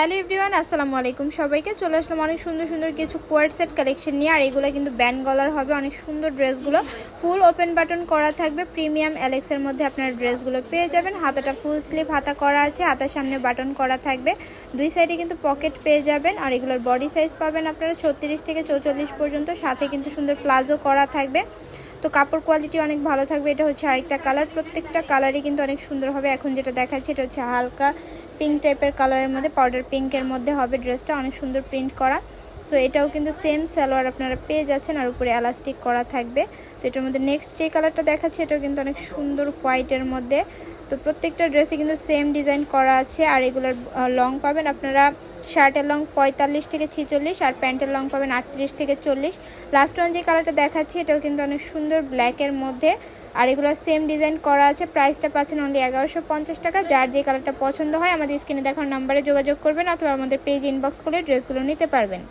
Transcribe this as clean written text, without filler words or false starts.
Hello everyone, আসসালামু আলাইকুম। সবাইকে চলে আসলাম অনেক সুন্দর সুন্দর কিছু কোয়ার্ড সেট কালেকশন নিয়ে। আর এগুলো কিন্তু ব্যান্ড গলার হবে, অনেক সুন্দর ড্রেসগুলো ফুল ওপেন বাটন করা থাকবে। প্রিমিয়াম অ্যালেক্সের মধ্যে আপনারা ড্রেসগুলো পেয়ে যাবেন। হাতাটা ফুল স্লিভ হাতা করা আছে, হাতার সামনে বাটন করা থাকবে, দুই সাইডে কিন্তু পকেট পেয়ে যাবেন। আর এগুলোর বডি সাইজ পাবেন আপনারা 36 থেকে 44 পর্যন্ত, সাথে কিন্তু সুন্দর প্লাজো করা থাকবে। তো কাপড় কোয়ালিটি অনেক ভালো থাকবে। এটা হচ্ছে আরেকটা কালার, প্রত্যেকটা কালারই কিন্তু অনেক সুন্দর হবে। এখন যেটা দেখাচ্ছি এটা হচ্ছে হালকা পিঙ্ক টাইপের কালারের মধ্যে, পাউডার পিঙ্কের মধ্যে হবে ড্রেসটা, অনেক সুন্দর প্রিন্ট করা। সো এটাও কিন্তু সেম সালোয়ার আপনারা পেয়ে যাচ্ছেন, আর উপরে এলাস্টিক করা থাকবে। তো এটার মধ্যে নেক্সট যে কালারটা দেখাচ্ছি এটাও কিন্তু অনেক সুন্দর হোয়াইটের মধ্যে। তো প্রত্যেকটা ড্রেসে কিন্তু সেম ডিজাইন করা আছে। আর এগুলোর লং পাবেন আপনারা, শার্টের লং 45 থেকে 46, আর প্যান্টের লং পাবেন 38 থেকে 40। লাস্ট ওয়ান যে কালারটা দেখাচ্ছি এটাও কিন্তু অনেক সুন্দর ব্ল্যাকের মধ্যে। আর এগুলোর সেম ডিজাইন করা আছে। প্রাইসটা পাচ্ছেন অনলি 1150 টাকা। যার যে কালারটা পছন্দ হয় আমাদের স্ক্রিনে দেখার নাম্বারে যোগাযোগ করবেন, অথবা আমাদের পেজ ইনবক্স করে ড্রেসগুলো নিতে পারবেন।